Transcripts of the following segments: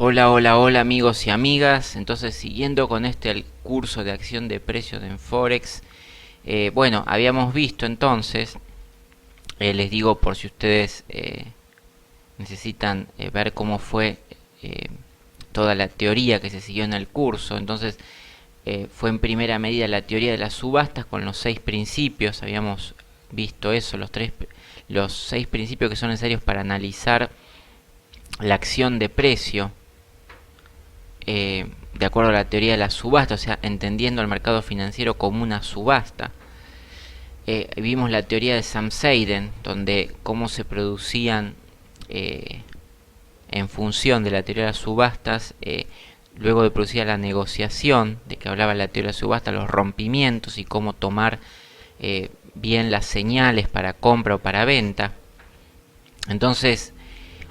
Hola, hola, hola amigos y amigas. Entonces, siguiendo con el curso de acción de precios en Forex, bueno, habíamos visto entonces, les digo por si ustedes necesitan ver cómo fue eh, toda la teoría que se siguió en el curso. Entonces, fue en primera medida la teoría de las subastas con los 6 principios. Habíamos visto eso, los 6 principios que son necesarios para analizar la acción de precio de acuerdo a la teoría de la subasta, o sea, entendiendo el mercado financiero como una subasta. Vimos la teoría de Samseiden, donde cómo se producían eh, en función de la teoría de las subastas, luego de producir la negociación, de que hablaba la teoría de la subasta, los rompimientos y cómo tomar bien las señales para compra o para venta. Entonces,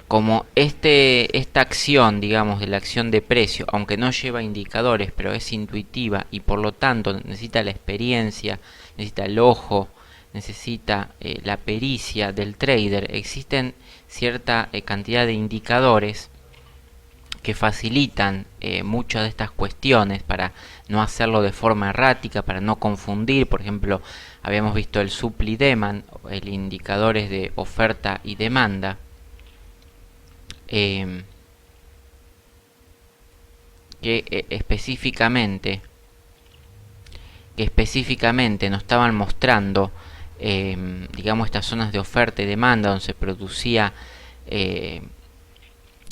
como esta acción, digamos, de la acción de precio, aunque no lleva indicadores, pero es intuitiva y por lo tanto necesita la experiencia, necesita el ojo, necesita la pericia del trader, existen cierta cantidad de indicadores que facilitan muchas de estas cuestiones para no hacerlo de forma errática, para no confundir. Por ejemplo, habíamos visto el supply demand, el indicadores de oferta y demanda, eh, que, específicamente nos estaban mostrando, digamos, estas zonas de oferta y demanda donde se producía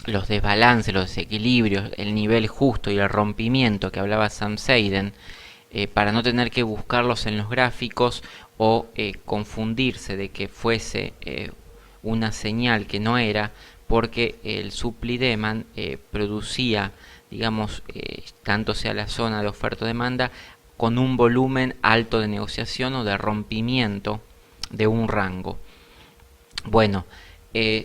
los desbalances, los desequilibrios, el nivel justo y el rompimiento que hablaba Sam Seiden, para no tener que buscarlos en los gráficos o confundirse de que fuese una señal que no era, porque el supply demand producía, digamos, tanto sea la zona de oferta o demanda, con un volumen alto de negociación o de rompimiento de un rango. Bueno,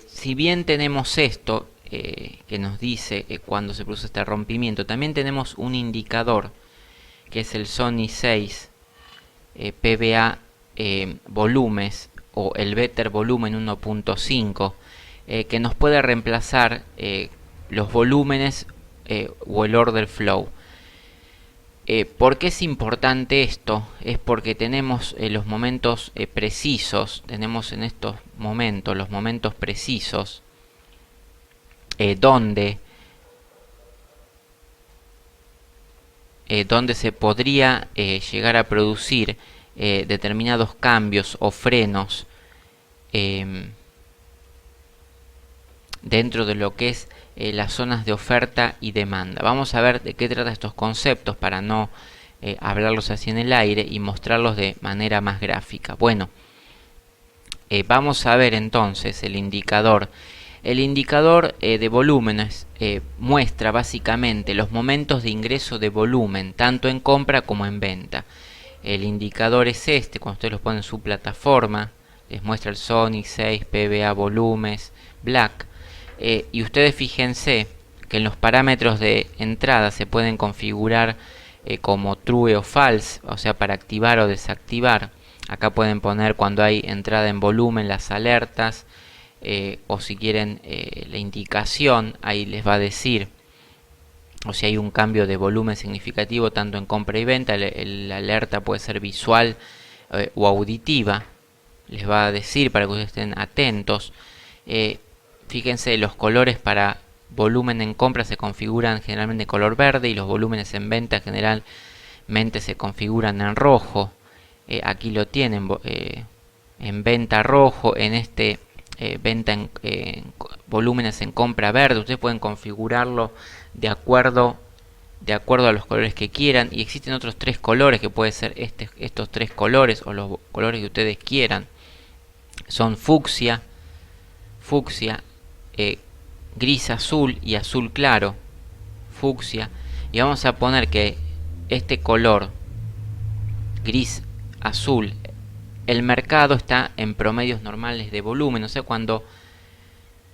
si bien tenemos esto que nos dice cuando se produce este rompimiento, también tenemos un indicador que es el Sony 6 PBA volumes o el Better volumen 1.5, que nos puede reemplazar los volúmenes o el order flow. ¿Por qué es importante esto? Es porque tenemos los momentos precisos, tenemos en estos momentos los momentos precisos donde donde se podría llegar a producir determinados cambios o frenos eh, dentro de lo que es las zonas de oferta y demanda. Vamos a ver de qué trata estos conceptos para no hablarlos así en el aire y mostrarlos de manera más gráfica. Bueno, vamos a ver entonces el indicador. El indicador de volúmenes muestra básicamente los momentos de ingreso de volumen, tanto en compra como en venta. El indicador es este, cuando ustedes lo ponen en su plataforma, les muestra el Sonic 6, PBA, volúmenes, Black. Y ustedes fíjense que en los parámetros de entrada se pueden configurar como true o false, o sea, para activar o desactivar. Acá pueden poner cuando hay entrada en volumen las alertas, o si quieren la indicación, ahí les va a decir, o si hay un cambio de volumen significativo tanto en compra y venta, la alerta puede ser visual o auditiva, les va a decir para que ustedes estén atentos. Fíjense, los colores para volumen en compra se configuran generalmente en color verde y los volúmenes en venta generalmente se configuran en rojo. Aquí lo tienen, en venta rojo, en este venta en volúmenes en compra verde. Ustedes pueden configurarlo de acuerdo a los colores que quieran, y existen otros 3 colores que pueden ser estos 3 colores o los colores que ustedes quieran. Son fucsia, gris azul y azul claro. Fucsia. Y vamos a poner que este color gris azul, el mercado está en promedios normales de volumen. O sea, cuando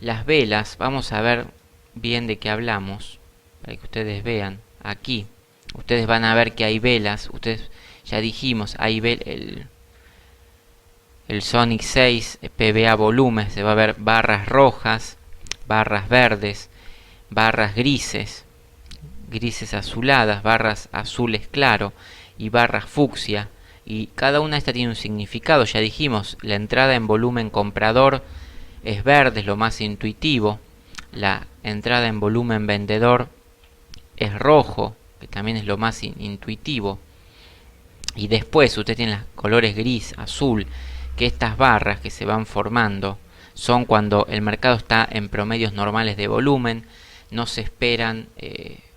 las velas, vamos a ver bien de qué hablamos para que ustedes vean. Aquí ustedes van a ver que hay velas. Ustedes ya dijimos, hay el Sonic 6 PBA volumen, se va a ver barras rojas, barras verdes, barras grises, grises azuladas, barras azules claro y barras fucsia, y cada una de estas tiene un significado. Ya dijimos, la entrada en volumen comprador es verde, es lo más intuitivo. La entrada en volumen vendedor es rojo, que también es lo más intuitivo. Y después usted tiene los colores gris, azul, que estas barras que se van formando son cuando el mercado está en promedios normales de volumen, no se esperan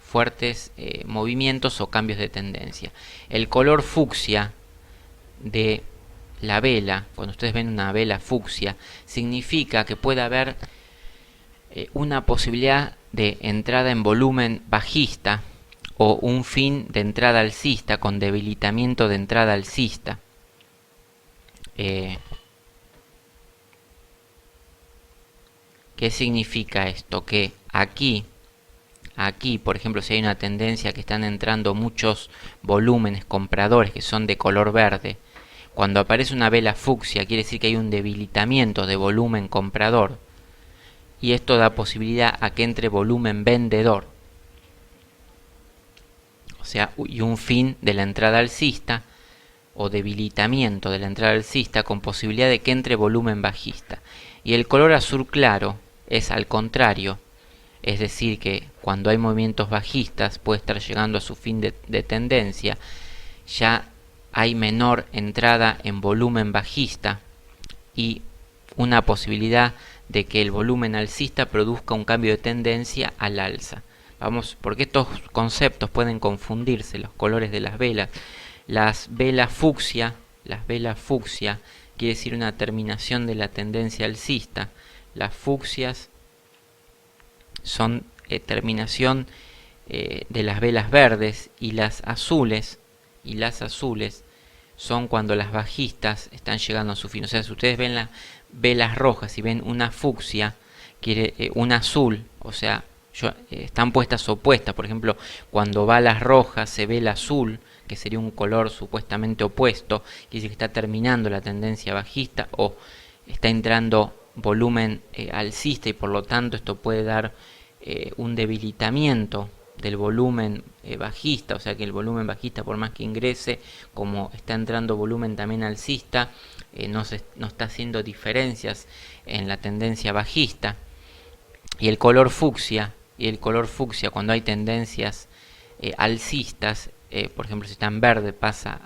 fuertes movimientos o cambios de tendencia. El color fucsia de la vela, cuando ustedes ven una vela fucsia, significa que puede haber una posibilidad de entrada en volumen bajista o un fin de entrada alcista con debilitamiento de entrada alcista. ¿Qué significa esto? Que aquí, por ejemplo, si hay una tendencia que están entrando muchos volúmenes compradores que son de color verde, cuando aparece una vela fucsia quiere decir que hay un debilitamiento de volumen comprador, y esto da posibilidad a que entre volumen vendedor, o sea, y un fin de la entrada alcista o debilitamiento de la entrada alcista con posibilidad de que entre volumen bajista. Y el color azul claro es al contrario, es decir que cuando hay movimientos bajistas puede estar llegando a su fin de tendencia, ya hay menor entrada en volumen bajista y una posibilidad de que el volumen alcista produzca un cambio de tendencia al alza. Vamos, porque estos conceptos pueden confundirse, los colores de las velas. Las velas fucsia quiere decir una terminación de la tendencia alcista. Las fucsias son terminación de las velas verdes, y las azules son cuando las bajistas están llegando a su fin. O sea, si ustedes ven las velas rojas y ven una fucsia, un azul, o sea, están puestas opuestas. Por ejemplo, cuando va las rojas se ve el azul, que sería un color supuestamente opuesto, quiere decir que está terminando la tendencia bajista o está entrando volumen alcista, y por lo tanto esto puede dar un debilitamiento del volumen bajista, o sea que el volumen bajista, por más que ingrese, como está entrando volumen también alcista, no está haciendo diferencias en la tendencia bajista. Y el color fucsia, cuando hay tendencias alcistas, por ejemplo si está en verde pasa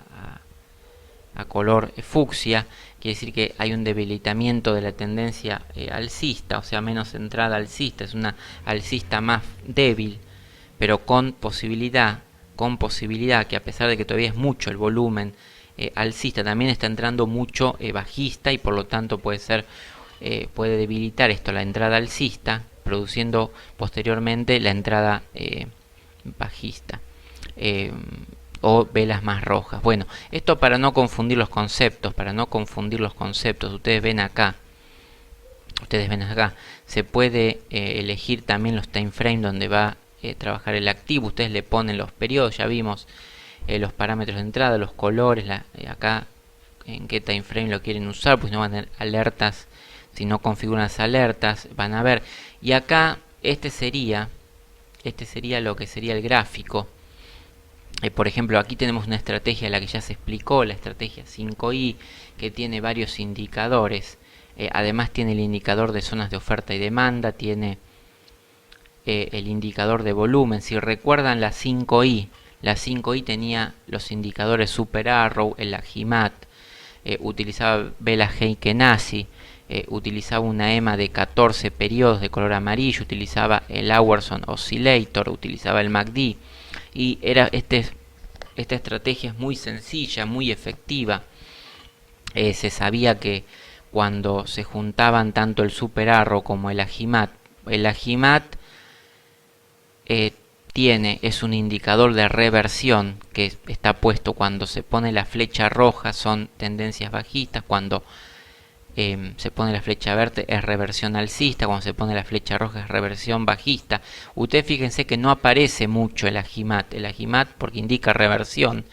a color fucsia, quiere decir que hay un debilitamiento de la tendencia alcista, o sea menos entrada alcista, es una alcista más débil, pero con posibilidad que a pesar de que todavía es mucho el volumen alcista, también está entrando mucho bajista, y por lo tanto puede debilitar esto la entrada alcista, produciendo posteriormente la entrada bajista o velas más rojas. Bueno, esto para no confundir los conceptos, ustedes ven acá, se puede elegir también los time frame donde va a trabajar el activo. Ustedes le ponen los periodos, ya vimos los parámetros de entrada, los colores, acá en qué time frame lo quieren usar, pues no van a tener alertas. Si no configuran las alertas, van a ver. Y acá este sería lo que sería el gráfico. Por ejemplo, aquí tenemos una estrategia, la que ya se explicó, la estrategia 5i, que tiene varios indicadores. Además tiene el indicador de zonas de oferta y demanda, tiene el indicador de volumen. Si recuerdan la 5i tenía los indicadores Super Arrow, el Agimat, utilizaba vela Heiken-Ashi, utilizaba una EMA de 14 periodos de color amarillo, utilizaba el Hourson Oscillator, utilizaba el MACD, y esta estrategia es muy sencilla, muy efectiva. Se sabía que cuando se juntaban tanto el Super Arrow como el Agimat es un indicador de reversión que está puesto cuando se pone la flecha roja, son tendencias bajistas, cuando se pone la flecha verde es reversión alcista, cuando se pone la flecha roja es reversión bajista. Ustedes fíjense que no aparece mucho el Agimat porque indica reversión,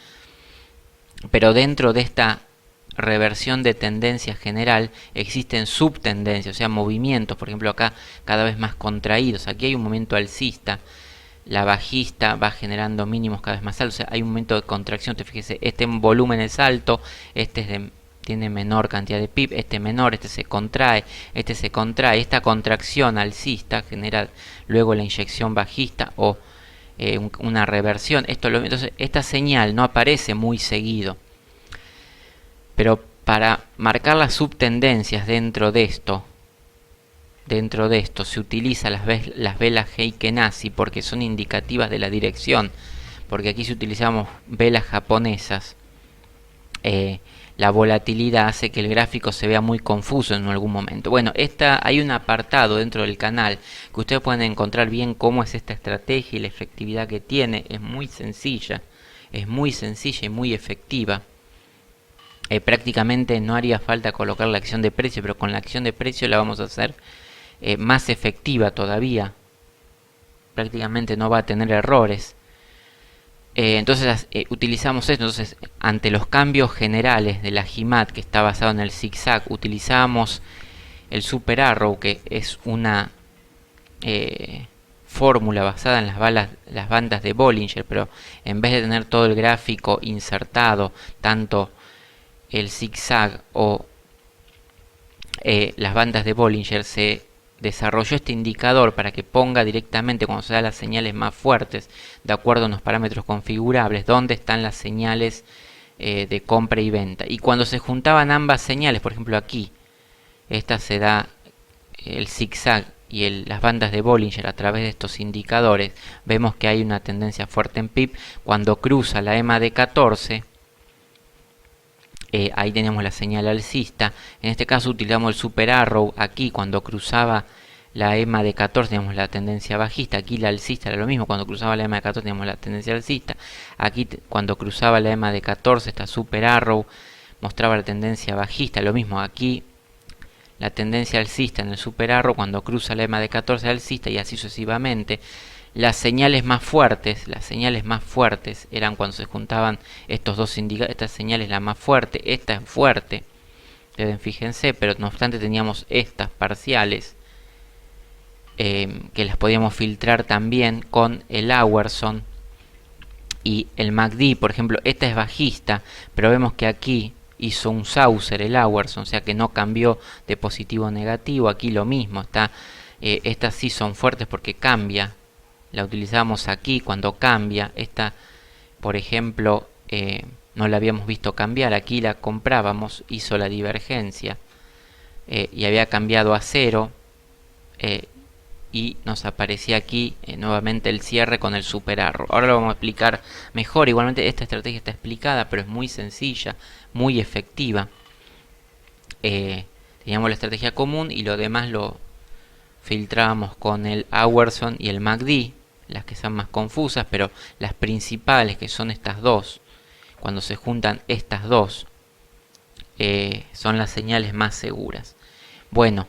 pero dentro de esta reversión de tendencia general, existen subtendencias, o sea, movimientos, por ejemplo acá cada vez más contraídos. Aquí hay un movimiento alcista, la bajista va generando mínimos cada vez más altos, o sea, hay un momento de contracción. Fíjese, este volumen es alto, tiene menor cantidad de PIB, este menor, este se contrae, esta contracción alcista genera luego la inyección bajista o una reversión. Entonces esta señal no aparece muy seguido, pero para marcar las subtendencias dentro de esto se utiliza las velas Heiken-Ashi porque son indicativas de la dirección, porque aquí si utilizamos velas japonesas, la volatilidad hace que el gráfico se vea muy confuso en algún momento. Bueno, hay un apartado dentro del canal que ustedes pueden encontrar bien cómo es esta estrategia y la efectividad que tiene. Es muy sencilla y muy efectiva. Prácticamente no haría falta colocar la acción de precio, pero con la acción de precio la vamos a hacer más efectiva todavía. Prácticamente no va a tener errores. Entonces utilizamos esto. Entonces, ante los cambios generales de la GIMAT, que está basado en el zigzag, utilizamos el Super Arrow, que es una fórmula basada en las bandas de Bollinger, pero en vez de tener todo el gráfico insertado, tanto el zigzag o las bandas de Bollinger, se desarrolló este indicador para que ponga directamente cuando se da las señales más fuertes, de acuerdo a unos parámetros configurables, dónde están las señales de compra y venta. Y cuando se juntaban ambas señales, por ejemplo aquí, esta se da el zigzag y las bandas de Bollinger a través de estos indicadores, vemos que hay una tendencia fuerte en PIB. Cuando cruza la EMA de 14, ahí tenemos la señal alcista. En este caso utilizamos el Super Arrow. Aquí cuando cruzaba la EMA de 14 teníamos la tendencia bajista. Aquí la alcista era lo mismo, cuando cruzaba la EMA de 14 teníamos la tendencia alcista. Aquí cuando cruzaba la EMA de 14, esta Super Arrow mostraba la tendencia bajista. Lo mismo aquí, la tendencia alcista en el Super Arrow, cuando cruza la EMA de 14 alcista, y así sucesivamente. Las señales más fuertes eran cuando se juntaban estos dos indicadores. Esta señal es la más fuerte, esta es fuerte, fíjense, pero no obstante teníamos estas parciales que las podíamos filtrar también con el Hourson y el MACD. Por ejemplo, esta es bajista, pero vemos que aquí hizo un saucer el Hourson, o sea que no cambió de positivo a negativo. Aquí lo mismo, estas sí son fuertes porque cambia. La utilizamos aquí cuando cambia. Esta, por ejemplo, no la habíamos visto cambiar. Aquí la comprábamos, hizo la divergencia y había cambiado a 0, y nos aparecía aquí nuevamente el cierre con el Super Arrow. Ahora lo vamos a explicar mejor. Igualmente esta estrategia está explicada, pero es muy sencilla, muy efectiva. Teníamos la estrategia común y lo demás lo filtrábamos con el Hourson y el MACD, las que son más confusas, pero las principales, que son estas dos, cuando se juntan estas dos, son las señales más seguras. Bueno,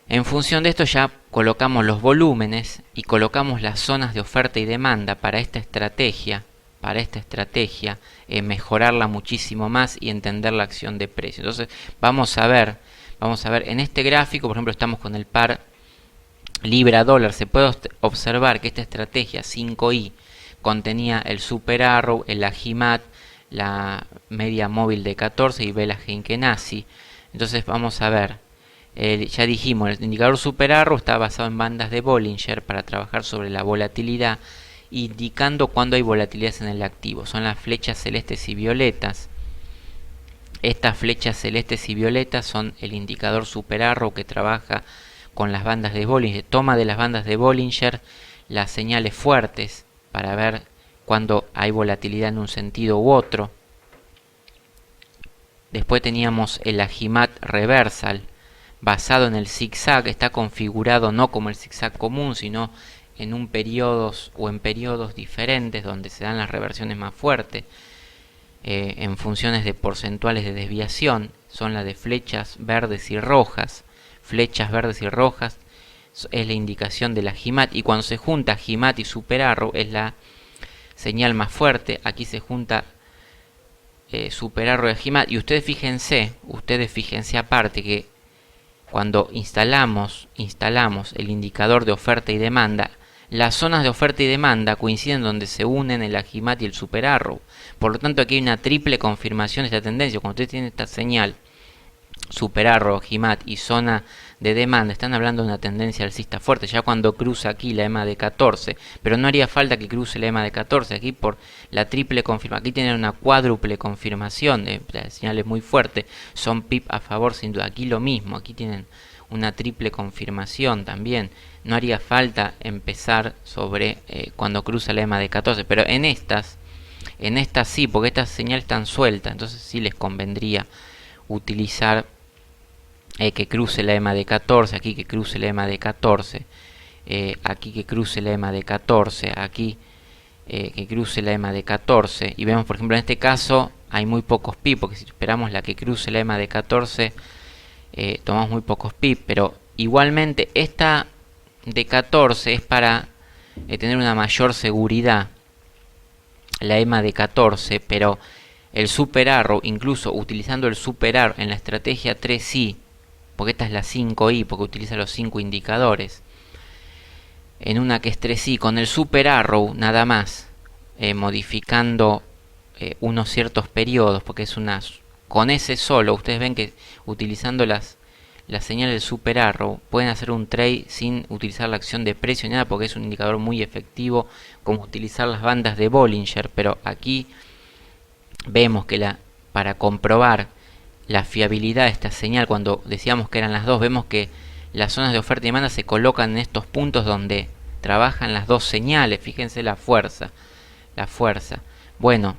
en función de esto ya colocamos los volúmenes y colocamos las zonas de oferta y demanda para esta estrategia, mejorarla muchísimo más y entender la acción de precio. Entonces vamos a ver en este gráfico, por ejemplo, estamos con el par libra dólar. Se puede observar que esta estrategia 5i contenía el Super Arrow, el Agimat, la media móvil de 14 y velas Heiken-Ashi. Entonces vamos a ver, ya dijimos, el indicador Super Arrow está basado en bandas de Bollinger para trabajar sobre la volatilidad, indicando cuando hay volatilidades en el activo. Son las flechas celestes y violetas. Estas flechas celestes y violetas son el indicador Super Arrow, que trabaja con las bandas de Bollinger. Toma de las bandas de Bollinger las señales fuertes para ver cuando hay volatilidad en un sentido u otro. Después teníamos el Agimat Reversal, basado en el zigzag. Está configurado no como el zigzag común, sino en periodos diferentes donde se dan las reversiones más fuertes, en funciones de porcentuales de desviación. Son las de flechas verdes y rojas. Flechas verdes y rojas es la indicación de la Agimat, y cuando se junta Agimat y Super Arrow es la señal más fuerte. Aquí se junta superarrow de GMAT. Y ustedes fíjense aparte que cuando instalamos el indicador de oferta y demanda, las zonas de oferta y demanda coinciden donde se unen el AGMAT y el superarrow. Por lo tanto, aquí hay una triple confirmación de esta tendencia. Cuando ustedes tienen esta señal, superarrow, AGMAT y zona de demanda, están hablando de una tendencia alcista fuerte. Ya cuando cruza aquí la EMA de 14, pero no haría falta que cruce la EMA de 14, aquí por la triple confirmación, aquí tienen una cuádruple confirmación, la señal es muy fuerte, son pip a favor sin duda. Aquí lo mismo, aquí tienen una triple confirmación también. No haría falta empezar sobre cuando cruza la EMA de 14, pero en estas sí, porque esta señal están suelta, entonces sí les convendría utilizar que cruce la EMA de 14, aquí que cruce la EMA de 14, aquí que cruce la EMA de 14, aquí que cruce la EMA de 14, y vemos por ejemplo en este caso hay muy pocos pip, porque si esperamos la que cruce la EMA de 14 tomamos muy pocos pip, pero igualmente esta de 14 es para tener una mayor seguridad, la EMA de 14, pero el superarrow, incluso utilizando el superarrow en la estrategia 3i, porque esta es la 5i, porque utiliza los 5 indicadores, en una que es 3i, con el superarrow nada más, modificando unos ciertos periodos, porque es una, con ese solo, ustedes ven que utilizando las señales del superarrow pueden hacer un trade sin utilizar la acción de precio ni nada, porque es un indicador muy efectivo, como utilizar las bandas de Bollinger. Pero aquí vemos que para comprobar la fiabilidad de esta señal, cuando decíamos que eran las dos, vemos que las zonas de oferta y demanda se colocan en estos puntos donde trabajan las dos señales. Fíjense la fuerza. Bueno,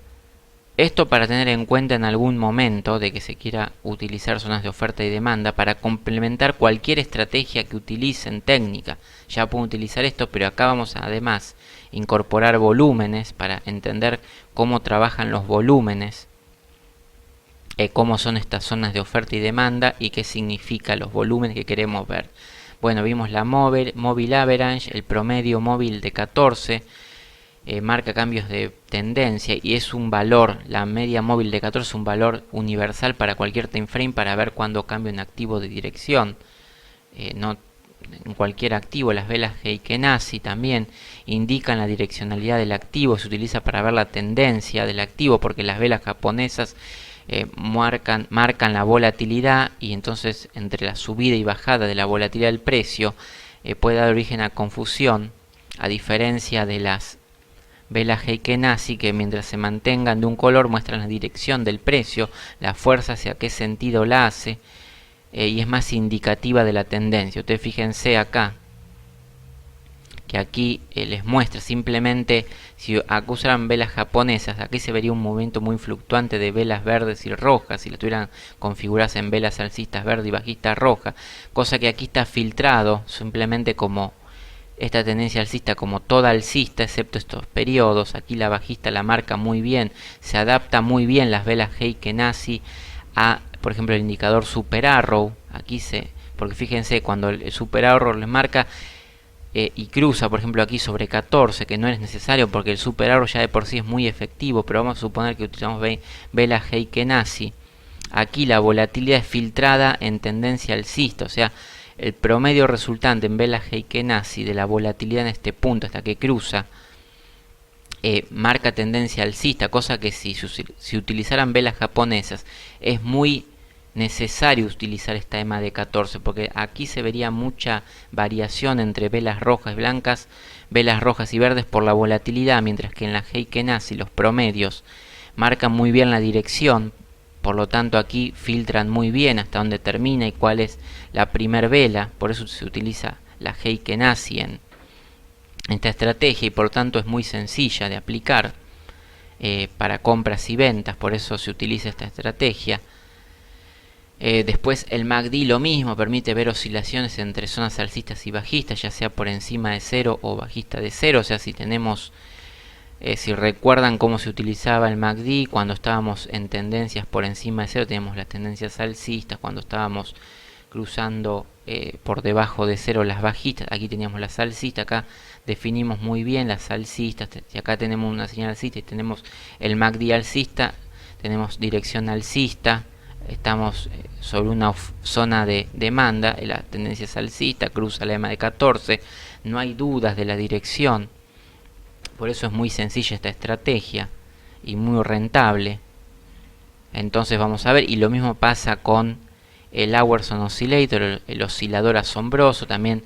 esto para tener en cuenta en algún momento de que se quiera utilizar zonas de oferta y demanda para complementar cualquier estrategia que utilicen técnica. Ya pueden utilizar esto, pero acá vamos a además incorporar volúmenes para entender cómo trabajan los volúmenes, cómo son estas zonas de oferta y demanda y qué significa los volúmenes que queremos ver. Bueno, vimos la móvil average, el promedio móvil de 14, marca cambios de tendencia y es un valor, la media móvil de 14 es un valor universal para cualquier time frame para ver cuándo cambia un activo de dirección. No en cualquier activo, las velas Heikenhazi también indican la direccionalidad del activo, se utiliza para ver la tendencia del activo, porque las velas japonesas marcan la volatilidad, y entonces entre la subida y bajada de la volatilidad del precio puede dar origen a confusión, a diferencia de las velas Heikenhazi, que mientras se mantengan de un color muestran la dirección del precio, la fuerza hacia qué sentido la hace, y es más indicativa de la tendencia. Ustedes fíjense acá que aquí les muestra simplemente, si acá usaran velas japonesas, aquí se vería un movimiento muy fluctuante de velas verdes y rojas, si las tuvieran configuradas en velas alcistas verde y bajistas roja, cosa que aquí está filtrado simplemente como esta tendencia alcista, como toda alcista excepto estos periodos. Aquí la bajista la marca muy bien, se adapta muy bien las velas Heikenhazi a, por ejemplo, el indicador superarrow. Aquí porque fíjense, cuando el superarrow les marca y cruza, por ejemplo, aquí sobre 14, que no es necesario porque el superarrow ya de por sí es muy efectivo, pero vamos a suponer que utilizamos velas Heikenhazi. Aquí la volatilidad es filtrada en tendencia alcista, o sea, el promedio resultante en velas Heikenhazi de la volatilidad en este punto hasta que cruza marca tendencia alcista, cosa que si utilizaran velas japonesas es muy necesario utilizar esta EMA de 14, porque aquí se vería mucha variación entre velas rojas y blancas, velas rojas y verdes por la volatilidad, mientras que en la Heikenhazi los promedios marcan muy bien la dirección. Por lo tanto aquí filtran muy bien hasta dónde termina y cuál es la primer vela, por eso se utiliza la Heikenhazi en esta estrategia, y por tanto es muy sencilla de aplicar para compras y ventas, por eso se utiliza esta estrategia. Después el MACD lo mismo, permite ver oscilaciones entre zonas alcistas y bajistas, ya sea por encima de 0 o bajista de 0, o sea, si tenemos... si recuerdan cómo se utilizaba el MACD, cuando estábamos en tendencias por encima de 0 teníamos las tendencias alcistas, cuando estábamos cruzando por debajo de 0 las bajistas, aquí teníamos las alcistas, acá definimos muy bien las alcistas, y acá tenemos una señal alcista y tenemos el MACD alcista, tenemos dirección alcista, estamos sobre una zona de demanda, la tendencia es alcista, cruza la EMA de 14, no hay dudas de la dirección, por eso es muy sencilla esta estrategia y muy rentable. Entonces vamos a ver, y lo mismo pasa con el Hourson Oscillator, el oscilador asombroso, también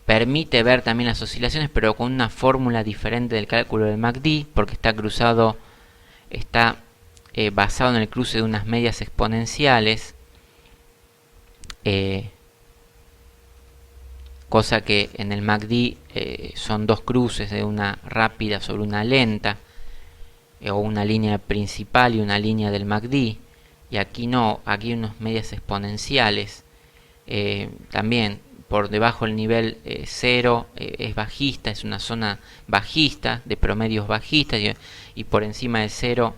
permite ver también las oscilaciones, pero con una fórmula diferente del cálculo del MACD, porque está cruzado, está basado en el cruce de unas medias exponenciales, cosa que en el MACD son dos cruces de una rápida sobre una lenta, o una línea principal y una línea del MACD, y aquí no, aquí hay unas medias exponenciales. También por debajo del nivel 0 es bajista, es una zona bajista, de promedios bajistas, y por encima de 0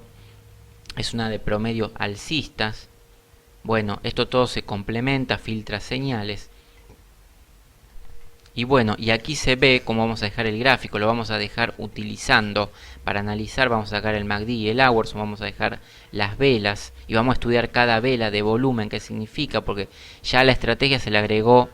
es una de promedios alcistas. Bueno, esto todo se complementa, filtra señales. Y bueno, y aquí se ve cómo vamos a dejar el gráfico, lo vamos a dejar utilizando para analizar, vamos a sacar el MACD y el Hourson, vamos a dejar las velas y vamos a estudiar cada vela de volumen, qué significa, porque ya a la estrategia se le agregó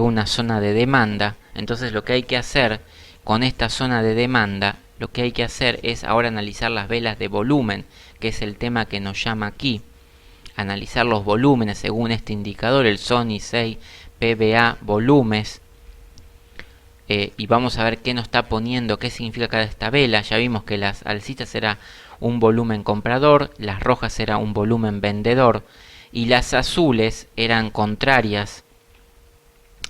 una zona de demanda. Entonces lo que hay que hacer con esta zona de demanda, lo que hay que hacer es ahora analizar las velas de volumen, que es el tema que nos llama aquí. Analizar los volúmenes según este indicador, el Sony 6 PBA volúmenes, y vamos a ver qué nos está poniendo, qué significa cada esta vela. Ya vimos que las alcistas era un volumen comprador, las rojas era un volumen vendedor y las azules eran contrarias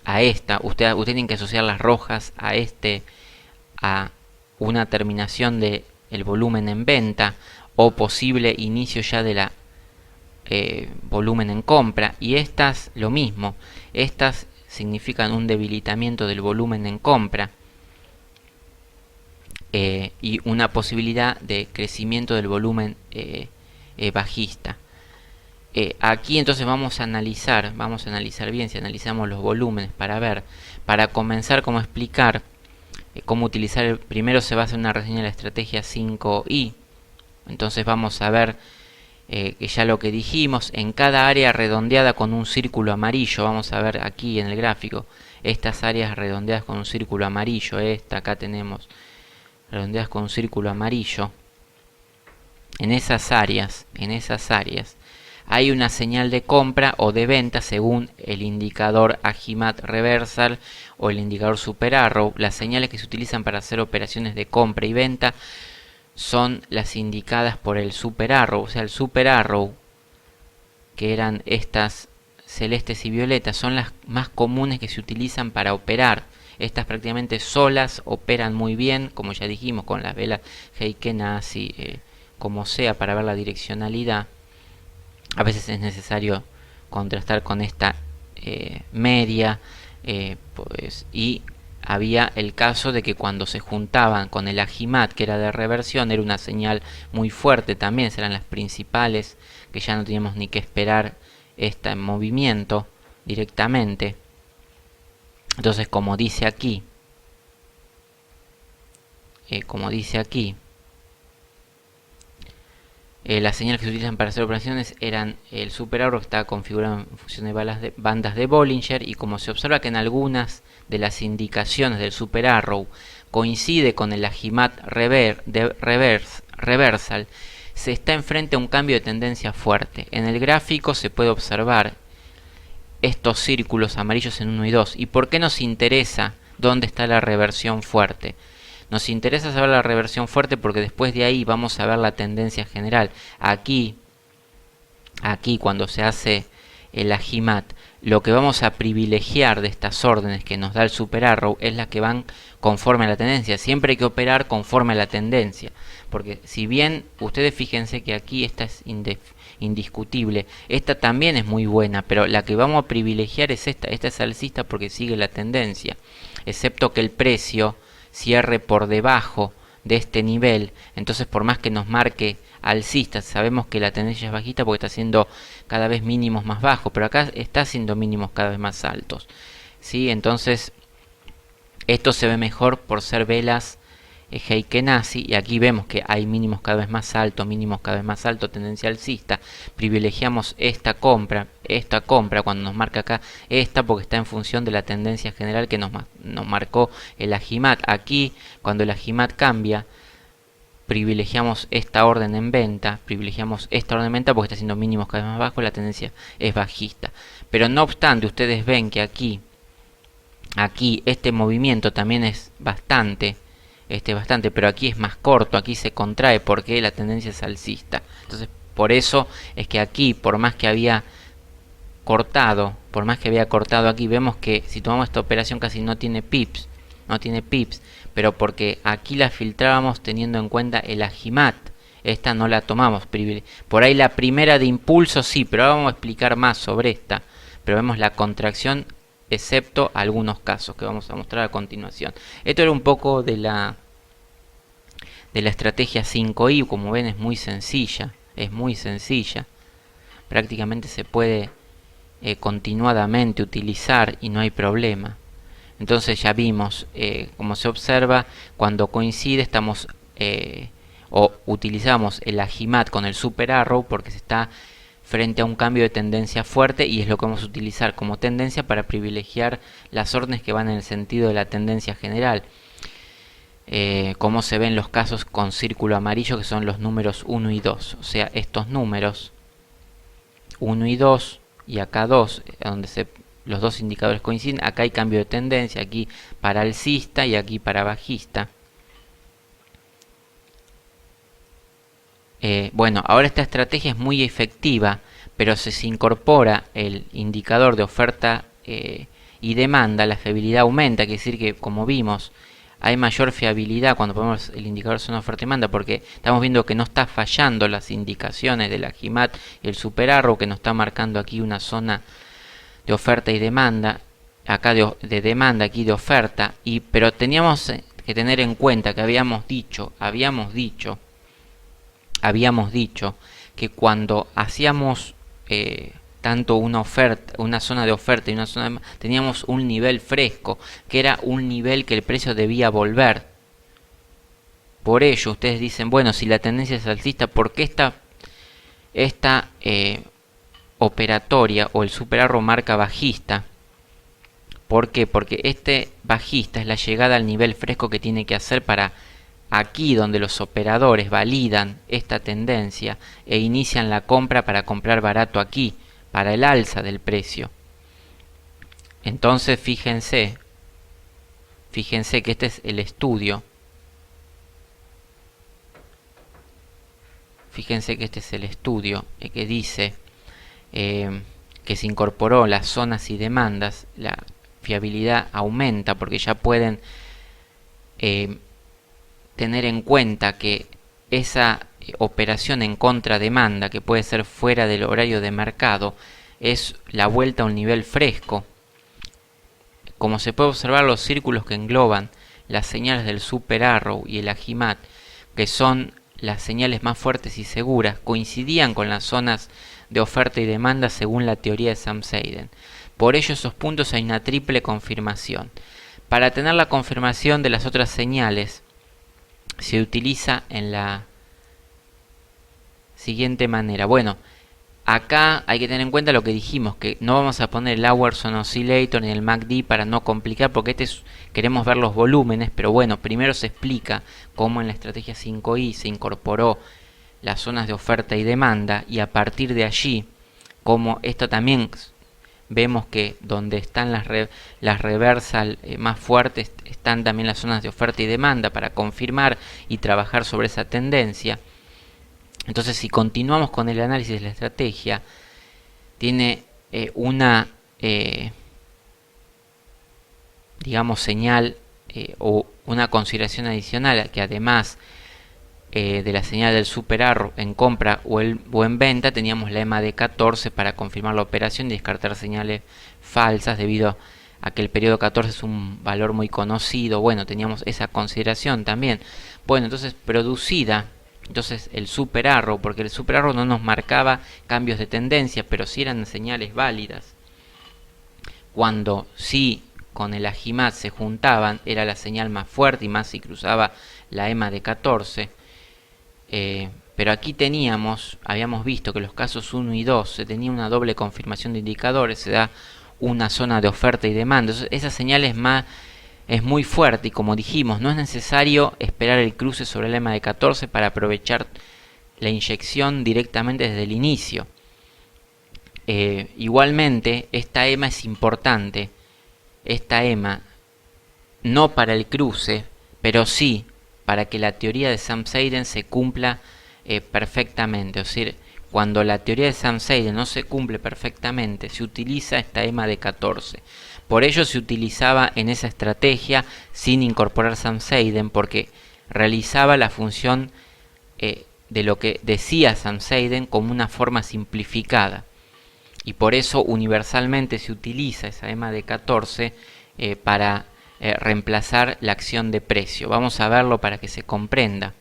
a esta. Ustedes tienen que asociar las rojas a una terminación de el volumen en venta o posible inicio ya de la volumen en compra, y estas lo mismo, estas significan un debilitamiento del volumen en compra y una posibilidad de crecimiento del volumen bajista. Aquí entonces vamos a analizar bien si analizamos los volúmenes para comenzar cómo explicar cómo utilizar. Primero se va a hacer una reseña de la estrategia 5i. Entonces vamos a ver que ya lo que dijimos, en cada área redondeada con un círculo amarillo, vamos a ver aquí en el gráfico, estas áreas redondeadas con un círculo amarillo, acá tenemos redondeadas con un círculo amarillo, en esas áreas hay una señal de compra o de venta según el indicador Agimat Reversal o el indicador Super Arrow. Las señales que se utilizan para hacer operaciones de compra y venta son las indicadas por el Super Arrow, o sea, el Super Arrow, que eran estas celestes y violetas, son las más comunes que se utilizan para operar. Estas prácticamente solas operan muy bien, como ya dijimos, con las velas Heiken, así como sea, para ver la direccionalidad. A veces es necesario contrastar con esta media, y había el caso de que cuando se juntaban con el Agimat, que era de reversión, era una señal muy fuerte también, serán las principales, que ya no teníamos ni que esperar este movimiento directamente. Entonces, como dice aquí, las señales que se utilizan para hacer operaciones eran el Super Arrow, que está configurado en función de bandas de Bollinger, y como se observa que en algunas de las indicaciones del Super Arrow coincide con el Agimat Reversal, se está enfrente a un cambio de tendencia fuerte. En el gráfico se puede observar estos círculos amarillos en 1 y 2. ¿Y por qué nos interesa dónde está la reversión fuerte? Nos interesa saber la reversión fuerte porque después de ahí vamos a ver la tendencia general. Aquí cuando se hace el Agimat, lo que vamos a privilegiar de estas órdenes que nos da el Super Arrow es las que van conforme a la tendencia. Siempre hay que operar conforme a la tendencia, porque si bien ustedes fíjense que aquí esta es indiscutible, esta también es muy buena, pero la que vamos a privilegiar es esta es alcista porque sigue la tendencia, excepto que el precio cierre por debajo de este nivel. Entonces, por más que nos marque alcista, sabemos que la tendencia es bajista porque está haciendo cada vez mínimos más bajos, pero acá está haciendo mínimos cada vez más altos, ¿sí? Entonces esto se ve mejor por ser velas Heiken Nazi, y aquí vemos que hay mínimos cada vez más altos, mínimos cada vez más altos, tendencia alcista. Privilegiamos esta compra cuando nos marca acá esta, porque está en función de la tendencia general que nos marcó el Agimat. Aquí, cuando el Agimat cambia, privilegiamos esta orden en venta, privilegiamos esta orden en venta porque está haciendo mínimos cada vez más bajos, la tendencia es bajista. Pero no obstante, ustedes ven que aquí este movimiento también es bastante, pero aquí es más corto, aquí se contrae porque la tendencia es alcista. Entonces, por eso es que aquí, por más que había cortado aquí, vemos que si tomamos esta operación casi no tiene pips, pero porque aquí la filtrábamos teniendo en cuenta el Agimat. Esta no la tomamos. Por ahí la primera de impulso sí, pero ahora vamos a explicar más sobre esta. Pero vemos la contracción, excepto algunos casos que vamos a mostrar a continuación. Esto era un poco de la estrategia 5i. Como ven, es muy sencilla. Prácticamente se puede continuadamente utilizar y no hay problema. Entonces ya vimos, como se observa, cuando coincide estamos o utilizamos el Agimat con el Super Arrow porque se está frente a un cambio de tendencia fuerte, y es lo que vamos a utilizar como tendencia para privilegiar las órdenes que van en el sentido de la tendencia general. Como se ven los casos con círculo amarillo, que son los números 1 y 2. O sea, estos números 1 y 2, y acá 2, donde los dos indicadores coinciden. Acá hay cambio de tendencia, aquí para alcista y aquí para bajista. Bueno, ahora esta estrategia es muy efectiva, pero si se incorpora el indicador de oferta y demanda, la fiabilidad aumenta. Quiere decir que, como vimos, hay mayor fiabilidad cuando ponemos el indicador de zona oferta y demanda, porque estamos viendo que no está fallando las indicaciones de la Agimat y el Super Arrow, que nos está marcando aquí una zona de oferta y demanda, acá de demanda, aquí de oferta, pero teníamos que tener en cuenta que habíamos dicho que cuando hacíamos tanto una zona de oferta y una zona de, teníamos un nivel fresco, que era un nivel que el precio debía volver. Por ello ustedes dicen, bueno, si la tendencia es alcista, ¿por qué esta operatoria o el Super Arrow marca bajista? ¿Por qué? Porque este bajista es la llegada al nivel fresco que tiene que hacer para aquí, donde los operadores validan esta tendencia e inician la compra para comprar barato aquí, para el alza del precio. Entonces fíjense que este es el estudio. Fíjense que este es el estudio que dice que se incorporó las zonas y demandas, la fiabilidad aumenta porque ya pueden tener en cuenta que esa operación en contrademanda, que puede ser fuera del horario de mercado, es la vuelta a un nivel fresco. Como se puede observar, los círculos que engloban las señales del Super Arrow y el Agimat, que son las señales más fuertes y seguras, coincidían con las zonas de oferta y demanda según la teoría de Sam Seiden. Por ello, esos puntos hay una triple confirmación. Para tener la confirmación de las otras señales, se utiliza en la siguiente manera. Bueno, acá hay que tener en cuenta lo que dijimos, que no vamos a poner el Hourson Oscillator ni el MACD para no complicar, porque queremos ver los volúmenes, pero bueno, primero se explica cómo en la estrategia 5i se incorporó las zonas de oferta y demanda, y a partir de allí, como esto también vemos que donde están las reversal más fuertes están también las zonas de oferta y demanda para confirmar y trabajar sobre esa tendencia. Entonces, si continuamos con el análisis de la estrategia, tiene una digamos señal o una consideración adicional, que además de la señal del Super Arrow en compra o en venta, teníamos la EMA de 14 para confirmar la operación y descartar señales falsas, debido a que el periodo 14 es un valor muy conocido. Bueno, teníamos esa consideración también. Bueno, entonces producida el Super Arrow, porque el Super Arrow no nos marcaba cambios de tendencia, pero sí eran señales válidas. Cuando sí con el Ajimat se juntaban, era la señal más fuerte y más si cruzaba la EMA de 14. Pero aquí habíamos visto que los casos 1 y 2 se tenía una doble confirmación de indicadores, se da una zona de oferta y demanda. Entonces, esa señal es muy fuerte y como dijimos, no es necesario esperar el cruce sobre la EMA de 14 para aprovechar la inyección directamente desde el inicio. Igualmente, esta EMA es importante. Esta EMA no para el cruce, pero sí para que la teoría de Sam-Seiden se cumpla perfectamente. Es decir, cuando la teoría de Sam-Seiden no se cumple perfectamente, se utiliza esta EMA de 14. Por ello se utilizaba en esa estrategia sin incorporar Sam-Seiden, porque realizaba la función de lo que decía Sam-Seiden como una forma simplificada. Y por eso universalmente se utiliza esa EMA de 14 para reemplazar la acción de precio. Vamos a verlo para que se comprenda.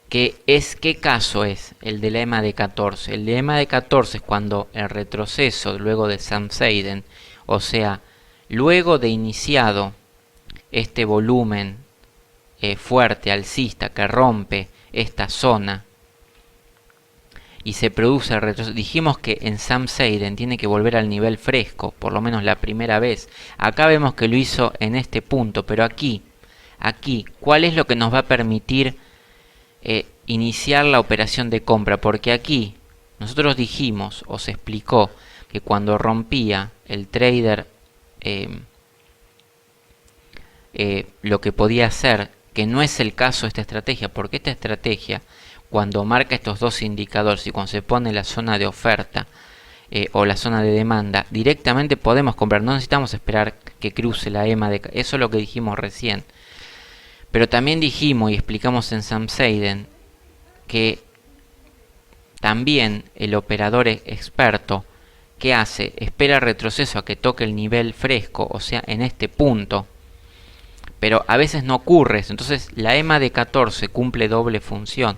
¿Qué caso es el de la EMA de 14? El de EMA de 14 es cuando el retroceso luego de Sam-Seiden, o sea, luego de iniciado este volumen fuerte alcista que rompe esta zona y se produce el retroceso. Dijimos que en Sam-Seiden tiene que volver al nivel fresco, por lo menos la primera vez. Acá vemos que lo hizo en este punto, pero aquí, ¿cuál es lo que nos va a permitir iniciar la operación de compra? Porque aquí nosotros dijimos, o se explicó, que cuando rompía el trader lo que podía hacer, que no es el caso de esta estrategia, porque esta estrategia, cuando marca estos dos indicadores y cuando se pone la zona de oferta o la zona de demanda, directamente podemos comprar, no necesitamos esperar que cruce la EMA de... Eso es lo que dijimos recién. Pero también dijimos y explicamos en Sam-Seiden que también el operador experto, ¿qué hace? Espera retroceso a que toque el nivel fresco, o sea, en este punto. Pero a veces no ocurre eso. Entonces la EMA de 14 cumple doble función,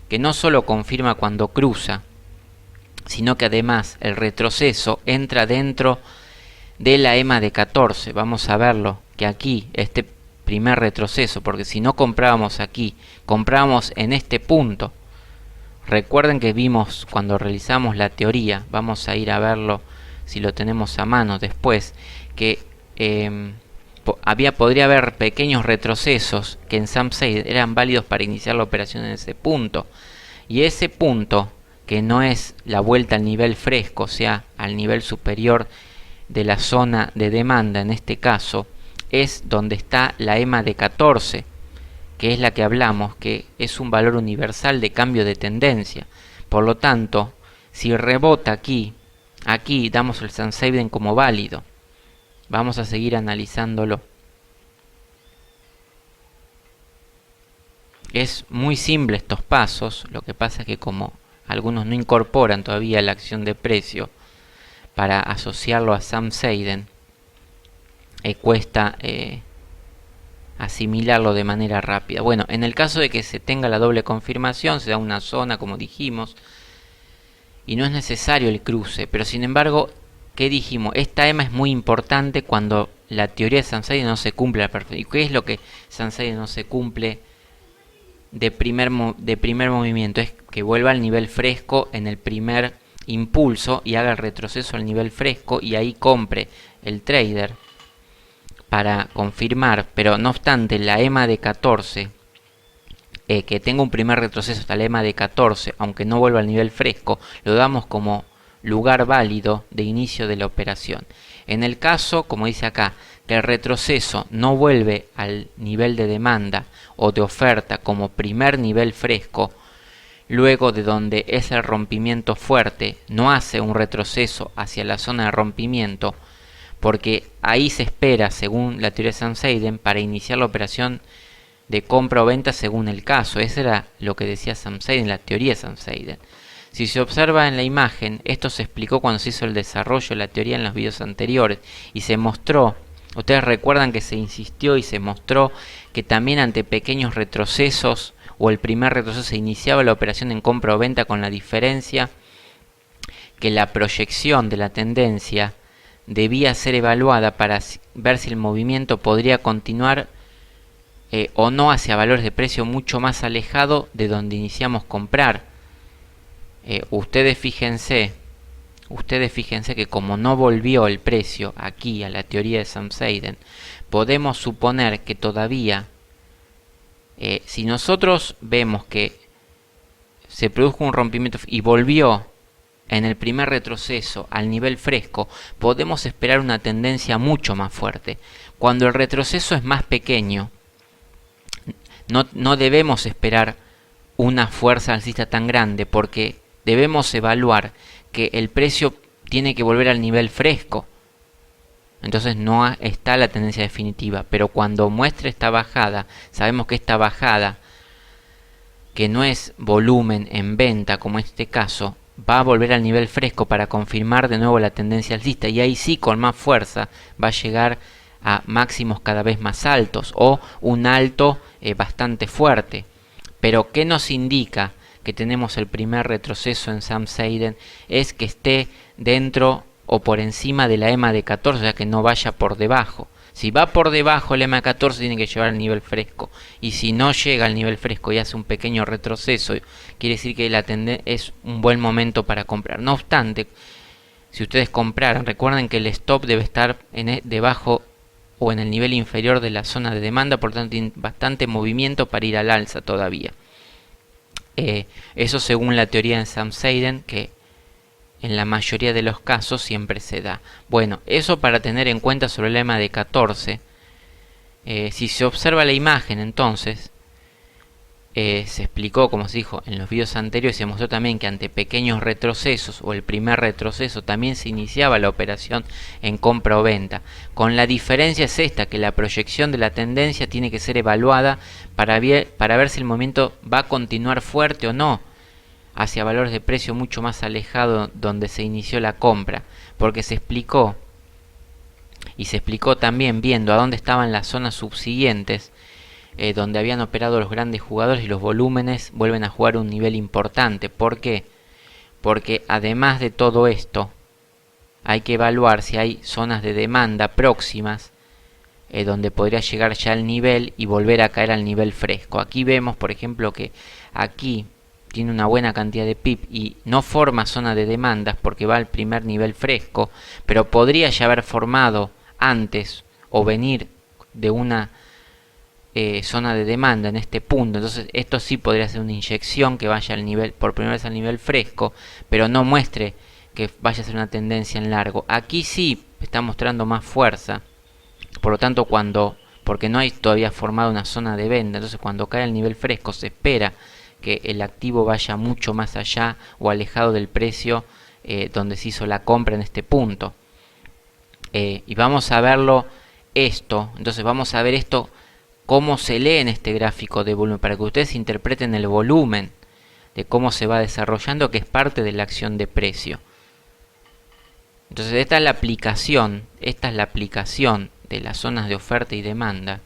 que no solo confirma cuando cruza, sino que además el retroceso entra dentro de la EMA de 14. Vamos a verlo, que aquí este primer retroceso, porque si no comprábamos aquí, comprábamos en este punto. Recuerden que vimos cuando realizamos la teoría, vamos a ir a verlo si lo tenemos a mano después, que podría haber pequeños retrocesos que en Sam-Seiden eran válidos para iniciar la operación en ese punto. Y ese punto, que no es la vuelta al nivel fresco, o sea, al nivel superior de la zona de demanda en este caso, es donde está la EMA de 14, que es la que hablamos, que es un valor universal de cambio de tendencia. Por lo tanto, si rebota aquí damos el Sam-Seiden como válido. Vamos a seguir analizándolo. Es muy simple estos pasos, lo que pasa es que como algunos no incorporan todavía la acción de precio para asociarlo a Sam-Seiden, cuesta asimilarlo de manera rápida. Bueno, en el caso de que se tenga la doble confirmación, se da una zona, como dijimos, y no es necesario el cruce, pero sin embargo, ¿qué dijimos? Esta EMA es muy importante cuando la teoría de Sam-Seiden no se cumple a perfección. ¿Y qué es lo que Sam-Seiden no se cumple de primer movimiento? Es que vuelva al nivel fresco en el primer impulso y haga el retroceso al nivel fresco y ahí compre el trader para confirmar. Pero no obstante, la EMA de 14, que tenga un primer retroceso hasta la EMA de 14, aunque no vuelva al nivel fresco, lo damos como lugar válido de inicio de la operación. En el caso, como dice acá, que el retroceso no vuelve al nivel de demanda o de oferta como primer nivel fresco, luego de donde es el rompimiento fuerte, no hace un retroceso hacia la zona de rompimiento, porque ahí se espera, según la teoría de Sam-Seiden, para iniciar la operación de compra o venta según el caso. Eso era lo que decía Sam-Seiden, la teoría de Sam-Seiden. Si se observa en la imagen, esto se explicó cuando se hizo el desarrollo de la teoría en los videos anteriores y se mostró, ustedes recuerdan que se insistió y se mostró que también ante pequeños retrocesos o el primer retroceso se iniciaba la operación en compra o venta, con la diferencia que la proyección de la tendencia debía ser evaluada para ver si el movimiento podría continuar o no hacia valores de precio mucho más alejado de donde iniciamos comprar. Ustedes fíjense que como no volvió el precio aquí a la teoría de Samseiden, podemos suponer que todavía, si nosotros vemos que se produjo un rompimiento y volvió en el primer retroceso al nivel fresco, podemos esperar una tendencia mucho más fuerte. Cuando el retroceso es más pequeño, no debemos esperar una fuerza alcista tan grande, porque debemos evaluar que el precio tiene que volver al nivel fresco. Entonces no está la tendencia definitiva, pero cuando muestre esta bajada, sabemos que esta bajada, que no es volumen en venta como en este caso, va a volver al nivel fresco para confirmar de nuevo la tendencia alcista, y ahí sí con más fuerza va a llegar a máximos cada vez más altos o un alto bastante fuerte. Pero ¿qué nos indica que tenemos el primer retroceso en Samseiden? Es que esté dentro o por encima de la EMA de 14, o sea que no vaya por debajo. Si va por debajo el EMA de 14 tiene que llevar al nivel fresco, y si no llega al nivel fresco y hace un pequeño retroceso, quiere decir que la tendencia es un buen momento para comprar. No obstante, si ustedes compraran, recuerden que el stop debe estar debajo o en el nivel inferior de la zona de demanda, por lo tanto tiene bastante movimiento para ir al alza todavía. Eso según la teoría de Samseiden, que en la mayoría de los casos siempre se da. Bueno, eso para tener en cuenta sobre el EMA de 14. Si se observa la imagen, entonces se explicó, como se dijo en los videos anteriores, se mostró también que ante pequeños retrocesos o el primer retroceso también se iniciaba la operación en compra o venta. Con la diferencia es esta, que la proyección de la tendencia tiene que ser evaluada para ver si el movimiento va a continuar fuerte o no hacia valores de precio mucho más alejados donde se inició la compra, porque se explicó, y se explicó también viendo a dónde estaban las zonas subsiguientes, donde habían operado los grandes jugadores, y los volúmenes vuelven a jugar un nivel importante. ¿Por qué? Porque además de todo esto, hay que evaluar si hay zonas de demanda próximas, donde podría llegar ya al nivel y volver a caer al nivel fresco. Aquí vemos, por ejemplo, que aquí tiene una buena cantidad de PIB y no forma zona de demandas porque va al primer nivel fresco, pero podría ya haber formado antes o venir de una zona de demanda en este punto. Entonces esto sí podría ser una inyección que vaya al nivel, por primera vez al nivel fresco, pero no muestre que vaya a ser una tendencia en largo. Aquí sí está mostrando más fuerza, por lo tanto porque no hay todavía formado una zona de venta, entonces cuando cae al nivel fresco se espera que el activo vaya mucho más allá o alejado del precio donde se hizo la compra en este punto. Y vamos a verlo esto, entonces vamos a ver esto cómo se lee en este gráfico de volumen, para que ustedes interpreten el volumen de cómo se va desarrollando, que es parte de la acción de precio. Entonces esta es la aplicación de las zonas de oferta y demanda.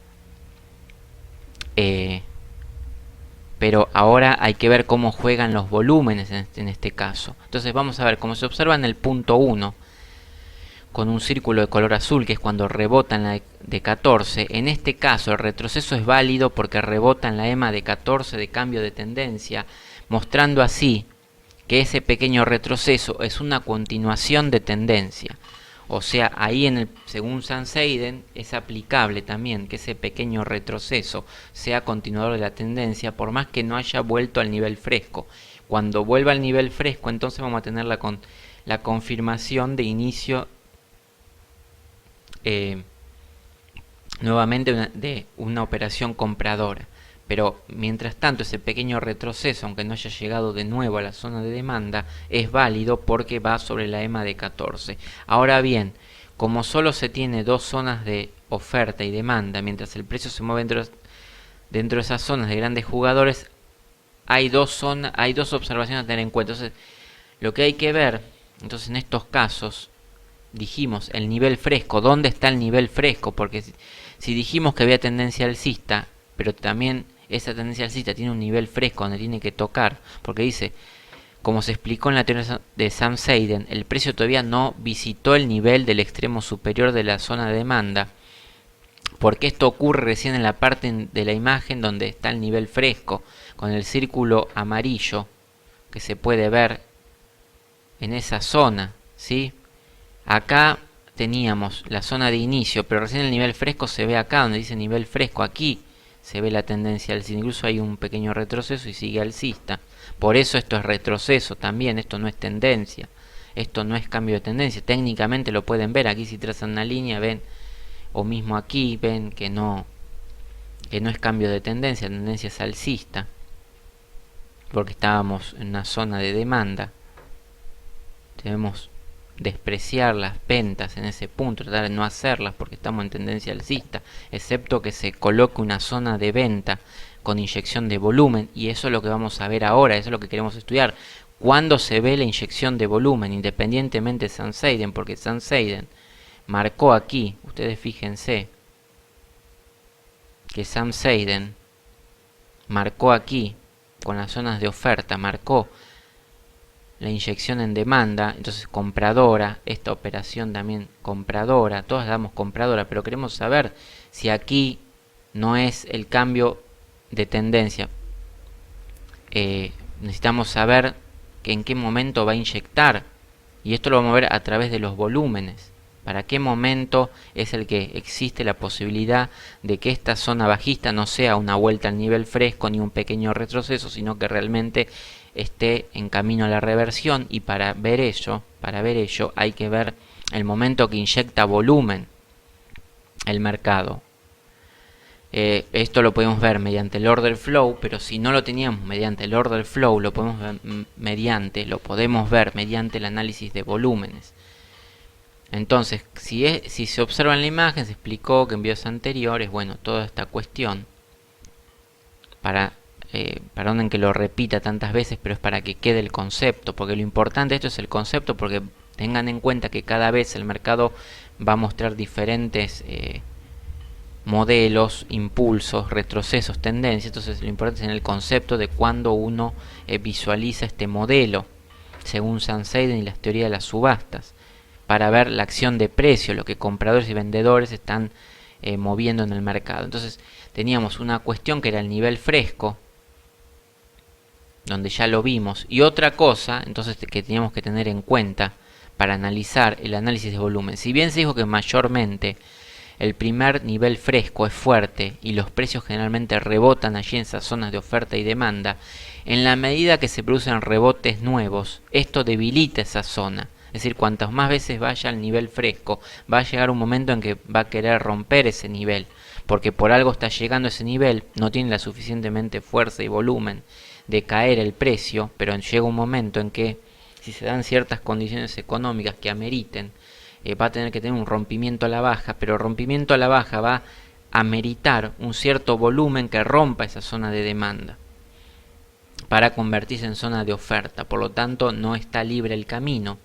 Pero ahora hay que ver cómo juegan los volúmenes en este caso. Entonces vamos a ver cómo se observa en el punto 1, con un círculo de color azul, que es cuando rebota en la de 14. En este caso el retroceso es válido porque rebota en la EMA de 14 de cambio de tendencia, mostrando así que ese pequeño retroceso es una continuación de tendencia. O sea, ahí según Samseiden es aplicable también que ese pequeño retroceso sea continuador de la tendencia, por más que no haya vuelto al nivel fresco. Cuando vuelva al nivel fresco, entonces vamos a tener la confirmación de inicio nuevamente de una operación compradora. Pero mientras tanto ese pequeño retroceso, aunque no haya llegado de nuevo a la zona de demanda, es válido porque va sobre la EMA de 14. Ahora bien, como solo se tiene dos zonas de oferta y demanda, mientras el precio se mueve dentro de esas zonas de grandes jugadores, hay dos observaciones a tener en cuenta. Entonces, lo que hay que ver, entonces en estos casos, dijimos el nivel fresco. ¿Dónde está el nivel fresco? Porque si dijimos que había tendencia alcista, pero también esa tendencia alcista tiene un nivel fresco donde tiene que tocar, porque dice como se explicó en la teoría de Sam-Seiden, el precio todavía no visitó el nivel del extremo superior de la zona de demanda, porque esto ocurre recién en la parte de la imagen donde está el nivel fresco, con el círculo amarillo que se puede ver en esa zona, ¿sí? Acá teníamos la zona de inicio, pero recién el nivel fresco se ve acá, donde dice nivel fresco. Aquí se ve la tendencia alcista, incluso hay un pequeño retroceso y sigue alcista. Por eso esto es retroceso también, esto no es tendencia, esto no es cambio de tendencia. Técnicamente lo pueden ver, aquí si trazan una línea ven, o mismo aquí ven que no es cambio de tendencia, la tendencia es alcista, porque estábamos en una zona de demanda. Debemos despreciar las ventas en ese punto, tratar de no hacerlas porque estamos en tendencia alcista, excepto que se coloque una zona de venta con inyección de volumen, y eso es lo que vamos a ver ahora, eso es lo que queremos estudiar. ¿Cuándo se ve la inyección de volumen? Independientemente de Sam-Seiden, porque Sam-Seiden marcó aquí, ustedes fíjense que Sam-Seiden marcó aquí, con las zonas de oferta, marcó la inyección en demanda, entonces compradora, esta operación también compradora, todas damos compradora, pero queremos saber si aquí no es el cambio de tendencia. Necesitamos saber que en qué momento va a inyectar, y esto lo vamos a ver a través de los volúmenes. ¿Para qué momento es el que existe la posibilidad de que esta zona bajista no sea una vuelta al nivel fresco ni un pequeño retroceso, sino que realmente esté en camino a la reversión? Y para ver ello hay que ver el momento que inyecta volumen el mercado. Esto lo podemos ver mediante el order flow, pero si no lo teníamos mediante el order flow, lo podemos ver mediante el análisis de volúmenes. Entonces, si se observa en la imagen, se explicó que en videos anteriores, bueno, toda esta cuestión, perdonen que lo repita tantas veces, pero es para que quede el concepto, porque lo importante de esto es el concepto, porque tengan en cuenta que cada vez el mercado va a mostrar diferentes modelos, impulsos, retrocesos, tendencias. Entonces lo importante es en el concepto de cuando uno visualiza este modelo, según Sam-Seiden y las teorías de las subastas, para ver la acción de precio, lo que compradores y vendedores están moviendo en el mercado. Entonces teníamos una cuestión que era el nivel fresco, donde ya lo vimos, y otra cosa entonces que teníamos que tener en cuenta para analizar el análisis de volumen. Si bien se dijo que mayormente el primer nivel fresco es fuerte y los precios generalmente rebotan allí en esas zonas de oferta y demanda, en la medida que se producen rebotes nuevos, esto debilita esa zona. Es decir, cuantas más veces vaya al nivel fresco, va a llegar un momento en que va a querer romper ese nivel, porque por algo está llegando a ese nivel, no tiene la suficientemente fuerza y volumen de caer el precio, pero llega un momento en que, si se dan ciertas condiciones económicas que ameriten, va a tener que tener un rompimiento a la baja, pero el rompimiento a la baja va a ameritar un cierto volumen que rompa esa zona de demanda para convertirse en zona de oferta. Por lo tanto, no está libre el camino.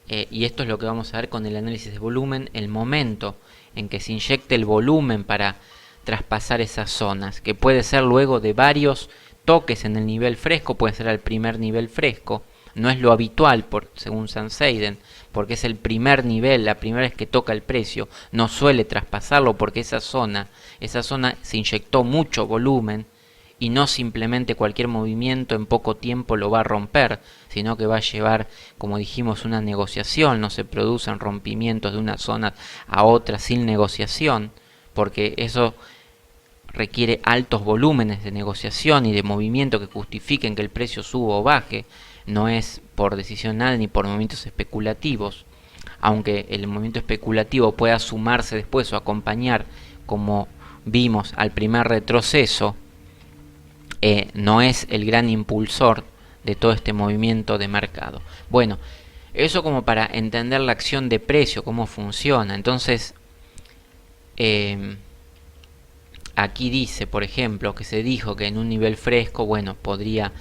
Y esto es lo que vamos a ver con el análisis de volumen, el momento en que se inyecte el volumen para traspasar esas zonas, que puede ser luego de varios toques en el nivel fresco, puede ser al primer nivel fresco. No es lo habitual, según Sam-Seiden, porque es el primer nivel, la primera vez que toca el precio, no suele traspasarlo porque esa zona se inyectó mucho volumen, y no simplemente cualquier movimiento en poco tiempo lo va a romper, sino que va a llevar, como dijimos, una negociación. No se producen rompimientos de una zona a otra sin negociación, porque eso requiere altos volúmenes de negociación y de movimiento que justifiquen que el precio suba o baje. No es por decisión nada ni por movimientos especulativos, aunque el movimiento especulativo pueda sumarse después o acompañar, como vimos, al primer retroceso. No es el gran impulsor de todo este movimiento de mercado. Bueno, eso como para entender la acción de precio, cómo funciona. Entonces, aquí dice, por ejemplo, que se dijo que en un nivel fresco, bueno, podría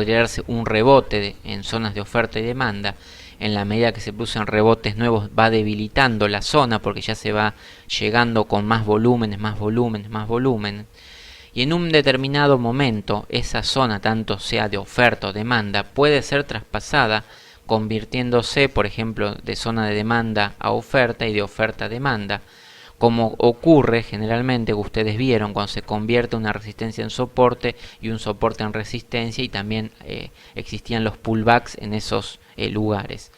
darse un rebote en zonas de oferta y demanda. En la medida que se producen rebotes nuevos, va debilitando la zona porque ya se va llegando con más volúmenes. y en un determinado momento esa zona, tanto sea de oferta o demanda, puede ser traspasada convirtiéndose, por ejemplo, de zona de demanda a oferta y de oferta a demanda, como ocurre generalmente que ustedes vieron cuando se convierte una resistencia en soporte y un soporte en resistencia, y también existían los pullbacks en esos lugares.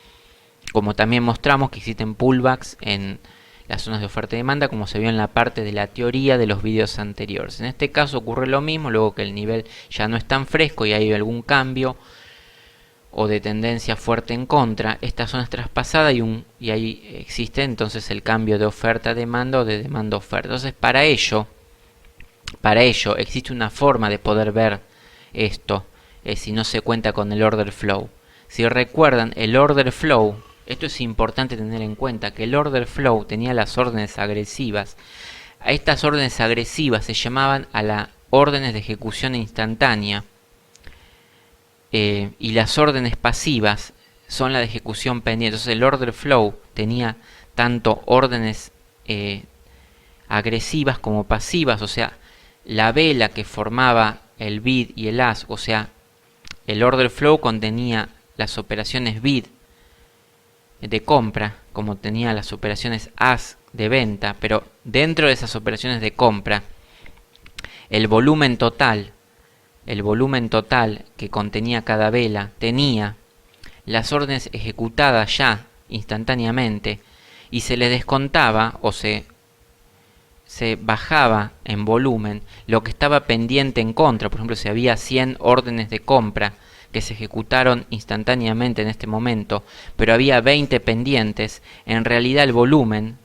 Como también mostramos que existen pullbacks en las zonas de oferta y demanda, como se vio en la parte de la teoría de los vídeos anteriores. En este caso ocurre lo mismo, luego que el nivel ya no es tan fresco y hay algún cambio o de tendencia fuerte en contra, esta zona es traspasada y ahí existe entonces el cambio de oferta a demanda o de demanda a oferta. Entonces para ello existe una forma de poder ver esto si no se cuenta con el order flow. Si recuerdan, el order flow, esto es importante tener en cuenta, que el order flow tenía las órdenes agresivas. A estas órdenes agresivas se llamaban a las órdenes de ejecución instantánea, y las órdenes pasivas son las de ejecución pendiente. Entonces el order flow tenía tanto órdenes agresivas como pasivas, o sea, la vela que formaba el bid y el ask, o sea, el order flow contenía las operaciones bid de compra, como tenía las operaciones ask de venta, pero dentro de esas operaciones de compra, el volumen total que contenía cada vela tenía las órdenes ejecutadas ya instantáneamente, y se le descontaba o se bajaba en volumen lo que estaba pendiente en contra. Por ejemplo, si había 100 órdenes de compra que se ejecutaron instantáneamente en este momento, pero había 20 pendientes, en realidad el volumen,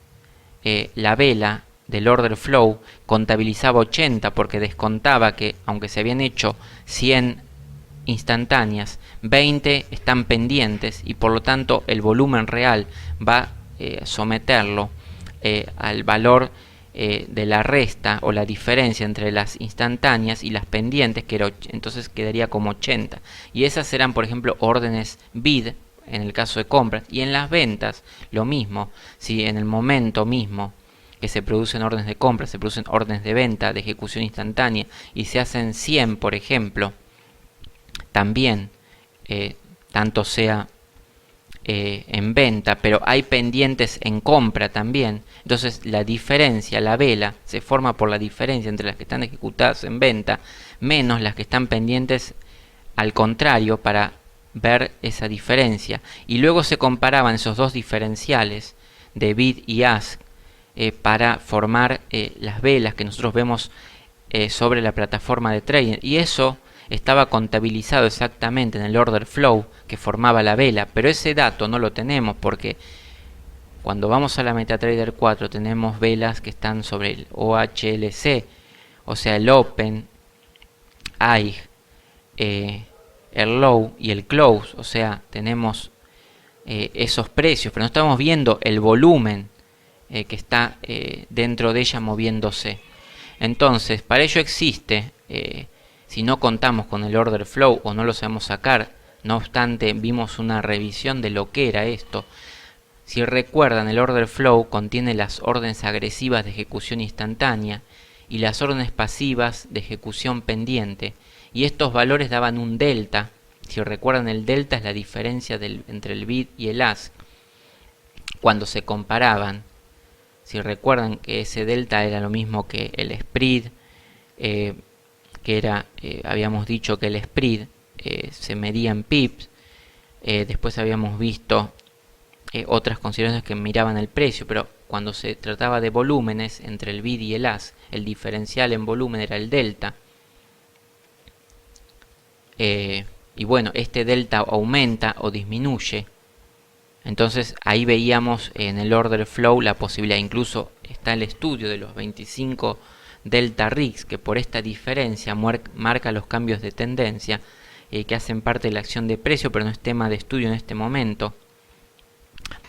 la vela del order flow contabilizaba 80, porque descontaba que aunque se habían hecho 100 instantáneas, 20 están pendientes, y por lo tanto el volumen real va a someterlo al valor de la resta o la diferencia entre las instantáneas y las pendientes, que entonces quedaría como 80. Y esas serán, por ejemplo, órdenes bid en el caso de compras. Y en las ventas lo mismo. Si en el momento mismo que se producen órdenes de compra, se producen órdenes de venta de ejecución instantánea y se hacen 100, por ejemplo, también tanto sea en venta, pero hay pendientes en compra también, entonces la diferencia, la vela, se forma por la diferencia entre las que están ejecutadas en venta menos las que están pendientes al contrario, para ver esa diferencia, y luego se comparaban esos dos diferenciales de bid y ask para formar las velas que nosotros vemos sobre la plataforma de trading, y eso estaba contabilizado exactamente en el order flow que formaba la vela, pero ese dato no lo tenemos porque cuando vamos a la MetaTrader 4 tenemos velas que están sobre el OHLC, o sea, el Open, IG, el Low y el Close, o sea, tenemos esos precios, pero no estamos viendo el volumen que está dentro de ella moviéndose. Entonces, para ello existe, si no contamos con el order flow o no lo sabemos sacar, no obstante vimos una revisión de lo que era esto. Si recuerdan, el order flow contiene las órdenes agresivas de ejecución instantánea y las órdenes pasivas de ejecución pendiente, y estos valores daban un delta. Si recuerdan, el delta es la diferencia entre el bid y el ask cuando se comparaban. Si recuerdan que ese delta era lo mismo que el spread, que era, habíamos dicho que el spread se medía en pips. Después habíamos visto otras consideraciones que miraban el precio, pero cuando se trataba de volúmenes entre el bid y el ask, el diferencial en volumen era el delta. Y bueno, este delta aumenta o disminuye. Entonces ahí veíamos en el order flow la posibilidad, incluso está el estudio de los 25 delta RIX, que por esta diferencia marca los cambios de tendencia que hacen parte de la acción de precio, pero no es tema de estudio en este momento,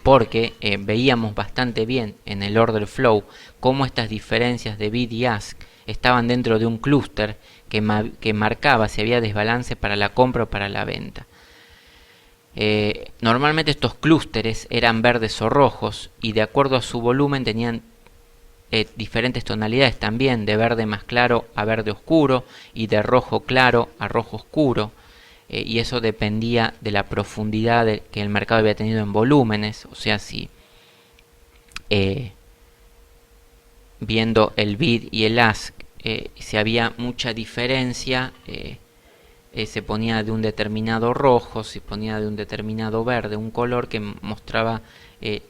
porque veíamos bastante bien en el order flow cómo estas diferencias de bid y ask estaban dentro de un clúster que marcaba si había desbalance para la compra o para la venta. Normalmente estos clústeres eran verdes o rojos, y de acuerdo a su volumen tenían diferentes tonalidades también, de verde más claro a verde oscuro y de rojo claro a rojo oscuro. Y eso dependía de la profundidad que el mercado había tenido en volúmenes, o sea, si viendo el bid y el ask, si había mucha diferencia, se ponía de un determinado rojo, se ponía de un determinado verde, un color que mostraba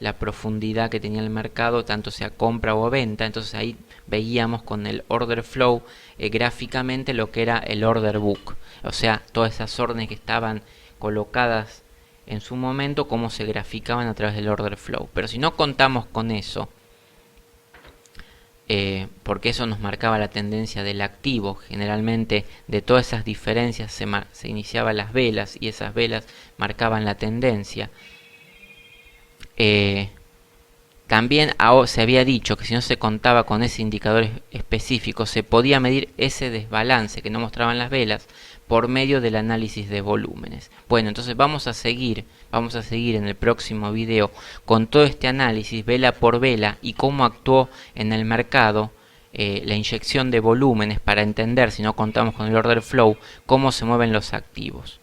la profundidad que tenía el mercado, tanto sea compra o venta. Entonces ahí veíamos con el order flow gráficamente lo que era el order book, o sea, todas esas órdenes que estaban colocadas en su momento, cómo se graficaban a través del order flow. Pero si no contamos con eso, porque eso nos marcaba la tendencia del activo, generalmente de todas esas diferencias se iniciaban las velas y esas velas marcaban la tendencia. También se había dicho que si no se contaba con ese indicador específico, se podía medir ese desbalance que no mostraban las velas por medio del análisis de volúmenes. Bueno, entonces vamos a seguir en el próximo video con todo este análisis vela por vela y cómo actuó en el mercado la inyección de volúmenes, para entender, si no contamos con el order flow, cómo se mueven los activos.